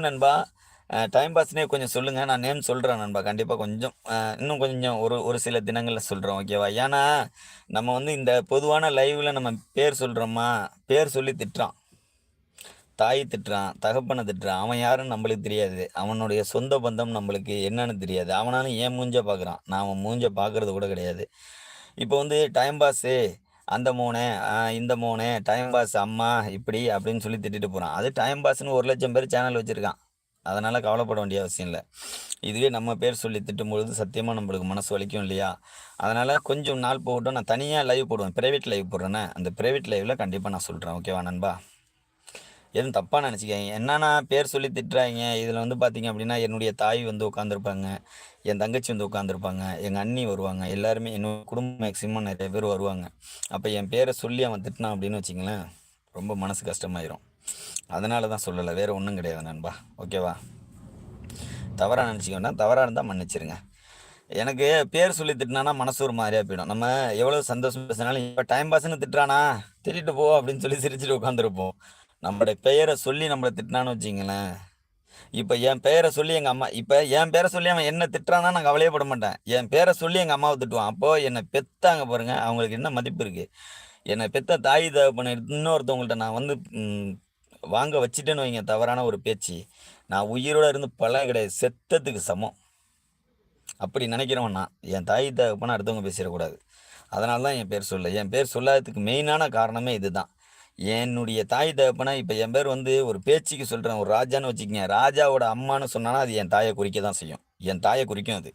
நண்பா. டைம் பாஸ்ன்னே கொஞ்சம் சொல்லுங்க. நான் நேம் சொல்றேன் நண்பா. கண்டிப்பா கொஞ்சம் இன்னும் கொஞ்சம் ஒரு ஒரு சில தினங்கள்ல சொல்றேன். ஓகேவா? ஏன்னா, நம்ம வந்து இந்த பொதுவான லைவ்ல நம்ம பேர் சொல்றோமா, பேர் சொல்லி திட்டுறான். தாய் திட்டுறான், தகப்பன திட்டுறான். அவன் யாருன்னு நம்மளுக்கு தெரியாது. அவனுடைய சொந்த பந்தம் நம்மளுக்கு என்னன்னு தெரியாது. அவனாலும் என் மூஞ்ச பார்க்குறான். நான் அவன் மூஞ்ச பார்க்குறது கூட கிடையாது. இப்போ வந்து டைம் பாஸு, அந்த மோனே, இந்த மோனே, டைம் பாஸ் அம்மா இப்படி அப்படின்னு சொல்லி திட்டிட்டு போறான். அது டைம் பாஸ்ன்னு 1,00,000 பேர் சேனல் வச்சிருக்கான். அதனால கவலைப்பட வேண்டிய அவசியம் இல்ல. இதுவே நம்ம பேர் சொல்லி திட்டும்பொழுது சத்தியமா நம்மளுக்கு மனசு வலிக்கும் இல்லையா? அதனால கொஞ்சம் நாள் போகட்டும். நான் தனியா லைவ் போடுவேன். பிரைவேட் லைவ் போடுறேனே, அந்த பிரைவேட் லைவ்ல கண்டிப்பா நான் சொல்றேன். ஓகேவா நண்பா? எதுவும் தப்பா நெனச்சுக்காதீங்க. என்னன்னா பேர் சொல்லி திட்டுறாய்ங்க. இதில வந்து பார்த்தீங்க அப்டின்னா, என்னுடைய தாய் வந்து உட்காந்துருப்பாங்க. என் தங்கச்சி வந்து உட்காந்துருப்பாங்க. எங்க அண்ணி வருவாங்க. எல்லாருமே என்னோட குடும்பம் மேக்ஸிமம் நெறைய பேர் வருவாங்க. அப்ப என் பேர சொல்லி அவன் திட்டினான் அப்டின்னு வச்சுக்கங்களேன், ரொம்ப மனசு கஷ்டமாயிரும். அதனால தான் சொல்லல. வேற ஒண்ணும் கிடையாது நண்பா. ஓகேவா? தவறா நெனச்சுக்க வேண்டாம். தவறா இருந்தா மன்னிச்சுருங்க. எனக்கு பேர் சொல்லி திட்டினானா மனசு ஒரு மாரியா போயிடும். நம்ம எவ்வளோ சந்தோஷமா பேசினாலும், இப்ப டைம் பாஸ்ன்னு திட்டுறானா, திட்டிட்டு போ அப்டின்னு சொல்லி சிரிச்சுட்டு உட்காந்துருப்போம். நம்முடைய பெயர சொல்லி நம்மள திட்டினான்னு வச்சுக்கங்களேன், இப்ப என் பெயர சொல்லி எங்க அம்மா இப்ப என் பேர சொல்லி அவன் என்ன திட்டுறான்னா நான் கவலையே பட மாட்டேன். என் பேர சொல்லி எங்க அம்மாவ திட்டுவான். அப்போ என்ன பெத்தாங்க பாருங்க, அவங்களுக்கு என்ன மதிப்பு இருக்கு? என்ன பெத்த தாய் தகப்பன இன்னொருத்தவங்கள்ட்ட நான் வந்து வாங்க வச்சுட்டேன்னு வைங்க தவறான ஒரு பேச்சு, நான் உயிரோட இருந்து பழக கிடையாது. செத்ததுக்கு சமம். அப்படி நினைக்கிறவன் நான். என் தாய் தகப்பன அடுத்தவங்க பேசிறக்கூடாது. அதனால தான் என் பேர் சொல்லல. என் பேர் சொல்லாததுக்கு மெயினான காரணமே இதுதான். என்னுடைய தாய் தகப்பன இப்ப என் பேர் வந்து ஒரு பேச்சுக்கு சொல்றேன். ஒரு ராஜான்னு வச்சுக்கங்க. ராஜாவோட அம்மான்னு சொன்னானா, அது என் தாய குறிக்க தான் செய்யும். என் தாய குறிக்கும் அது.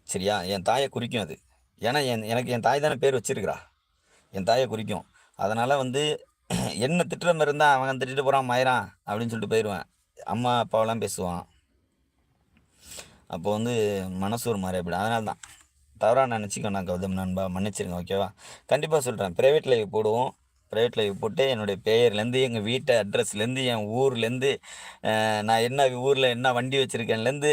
சரியா? என் தாய குறிக்கும் அது. ஏன்னா, எனக்கு என் தாய் தானே பேர் வச்சிருக்கிறா. என் தாய குறிக்கும். அதனால வந்து என்ன திட்டுற மாரி இருந்தா, "அவன் திட்டிட்டு போறான் மயறான்" அப்படின்னு சொல்லிட்டு போயிருவேன். அம்மா, அப்பாவெல்லாம் பேசுவான். அப்போ வந்து மனசு ஒரு மாரி ஆயிடும். அதனால தான். தவறா நெனச்சுக்க வேண்டாம் கௌதம் நண்பா. மன்னிச்சிடுங்க ஓகேவா? கண்டிப்பா சொல்றேன். பிரைவேட் லைவ் போடுவோம். பிரைவேட் லைவ் போட்டு என்னுடைய பெயர்லேருந்து, எங்க வீட்டு அட்ரஸ்லேருந்து, என் ஊர்லேருந்து, நான் என்ன ஊர்ல என்ன வண்டி வச்சிருக்கேன்லேருந்து,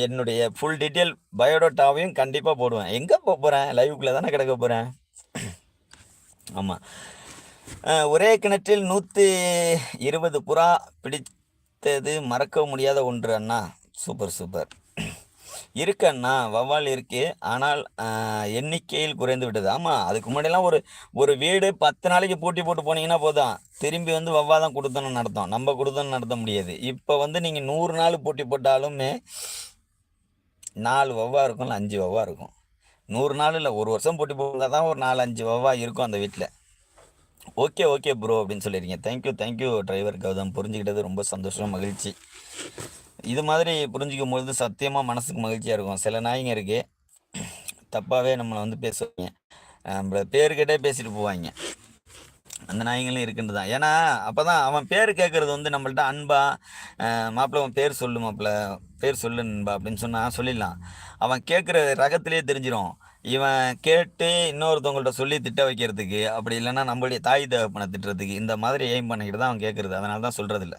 என்னுடைய ஃபுல் டீட்டெயில் பயோடேட்டாவையும் கண்டிப்பா போடுவேன். எங்க போறேன்? லைவ்க்குள்ள தானே கிடக்க போறேன். ஆமா. ஒரே கிணற்றில் 120 புறா பிடித்தது மறக்க முடியாத ஒன்று அண்ணா. Super, super. இருக்கு அண்ணா. வௌவால் இருக்கு. ஆனால் எண்ணிக்கையில் குறைந்து விட்டது. ஆமா. அதுக்கு முன்னாடிலாம் ஒரு ஒரு வீடு 10 நாளைக்கு பூட்டி போட்டு போனீங்கன்னா போதும். திரும்பி வந்து வவ்வா தான் குடுத்தனம் நடத்தும். நம்ப குடுத்தனம் நடத்த முடியாது. இப்ப வந்து நீங்க 100 நாள் பூட்டி போட்டாலுமே 4 வவ்வா இருக்கும். இல்ல 5 வவ்வா இருக்கும். 100 நாள் இல்ல. 1 வருஷம் பூட்டி போட்டா தான் ஒரு 4, 5 வவ்வா இருக்கும் அந்த வீட்ல. ஓகே, ஓகே ப்ரோ அப்படின்னு சொல்லியிருக்கீங்க. Thank you driver Gautam. புரிஞ்சுக்கிட்டது ரொம்ப சந்தோஷம், மகிழ்ச்சி. இது மாதிரி புரிஞ்சுக்கும்பொழுது சத்தியமா மனசுக்கு மகிழ்ச்சியா இருக்கும். சில நாய்ங்க இருக்கு. தப்பாவே நம்மள வந்து பேசுவாய்ங்க. நம்மள பேரு கேட்டே பேசிட்டு போவாய்ங்க. அந்த நாய்ங்களும் இருக்குன்னு தான். ஏன்னா, அப்பதான் அவன் பேரு கேட்கறது வந்து நம்மள்ட்ட அன்பா, "மாப்ள உன் பேர் சொல்லு மாப்ள, பேர் சொல்லு நண்பா" அப்படின்னு சொன்னா சொல்லிடலாம். அவன் கேட்கிற ரகத்திலேயே தெரிஞ்சிரும். இவன் கேட்டு இன்னொருத்தவங்கள்ட்ட சொல்லி திட்ட வைக்கிறதுக்கு, அப்படி இல்லன்னா நம்மளுடைய தாய் தகப்பன திட்டுறதுக்கு, இந்த மாதிரி எய்ம் பண்ணிக்கிட்டு தான் அவன் கேட்கறது. அதனால தான் சொல்றதில்ல.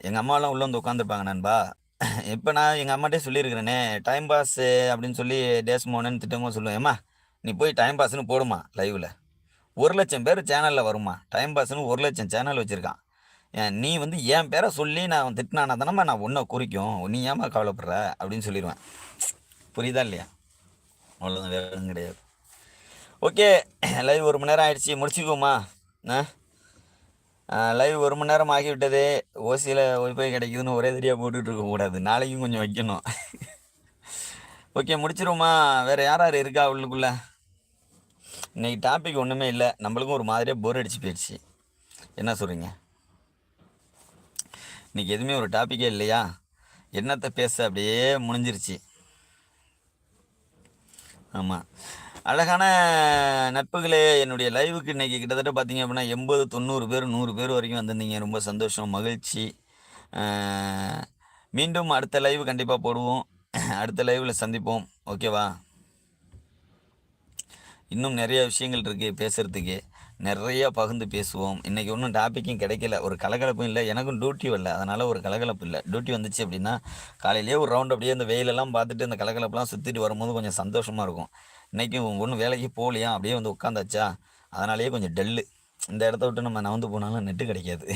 எங்க அம்மாலாம் உள்ள வந்து உட்காந்துருப்பாங்க நண்பா. இப்ப நான் எங்க அம்மாட்டயே சொல்லியிருக்கிறேனே, டைம் பாஸு அப்படின்னு சொல்லி டேஸ்மோனன்னு திட்டும்போது சொல்லுவேன், "ஏம்மா நீ போய் டைம் பாஸ்ன்னு போடும்மா லைவ்ல. 1,00,000 பேர் சேனல்ல வரும்மா. டைம் பாஸ்ன்னு 1,00,000 சேனல் வச்சிருக்கான். நீ வந்து என் பேர சொல்லி நான் திட்டுனானா தானம்மா நான் உன்ன குறிக்கும். நீ ஏம்மா கவலைப்படுற?" அப்படின்னு சொல்லிருவேன். புரியுதா இல்லையா? அவ்வளோதான் வேற எதுவும் கிடையாது. ஓகே. லைவ் 1 மணி நேரம் ஆயிடுச்சு. முடிச்சுக்குவோமா? அ. லைவ் 1 மணி நேரம் ஆகிவிட்டது. ஓசியில ஒய்ஃபை கிடைக்குதுன்னு ஒரே தடியா போட்டுட்டு இருக்கக்கூடாது. நாளைக்கும் கொஞ்சம் வைக்கணும். ஓகே முடிச்சிருவோமா? வேற யார் யார் இருக்கா உள்ளுக்குள்ள? இன்னைக்கு டாபிக் ஒண்ணுமே இல்ல. நம்மளுக்கும் ஒரு மாதிரியா போர் அடிச்சு போயிடுச்சு. என்ன சொல்றீங்க? இன்னைக்கு எதுவுமே ஒரு டாபிக்கே இல்லையா? என்னத்த பேச அப்படியே முடிஞ்சிருச்சு. ஆமா. அழகான நட்புகளே என்னுடைய லைவுக்கு இன்னைக்கு கிட்டத்தட்ட பார்த்தீங்க அப்படின்னா 80, 90 பேர், 100 பேர் வரைக்கும் வந்திருந்தீங்க. ரொம்ப சந்தோஷம், மகிழ்ச்சி. அ மீண்டும் அடுத்த லைவ் கண்டிப்பா போடுவோம். அடுத்த லைவ்ல சந்திப்போம். ஓகேவா? இன்னும் நிறைய விஷயங்கள் இருக்கு பேசுறதுக்கு. நிறைய பகிர்ந்து பேசுவோம். இன்னைக்கு ஒண்ணும் டாபிக்கும் கிடைக்கல. ஒரு கலகலப்பும் இல்ல. எனக்கும் டியூட்டி வரல. அதனால ஒரு கலகலப்பு இல்ல. டியூட்டி வந்துச்சு அப்படின்னா, காலையிலேயே ஒரு ரவுண்ட் அப்படியே அந்த வெயிலெல்லாம் பார்த்துட்டு, அந்த கலகலப்புலாம் சுத்திட்டு வரும்போது கொஞ்சம் சந்தோஷமா இருக்கும். இன்னைக்கும் ஒண்ணும் வேலைக்கு போகலையா, அப்படியே வந்து உட்காந்தாச்சா, அதனாலேயே கொஞ்சம் டல்லு. இந்த இடத்த விட்டு நம்ம நகர்ந்து போனாலும் நெட்டு கிடைக்காது.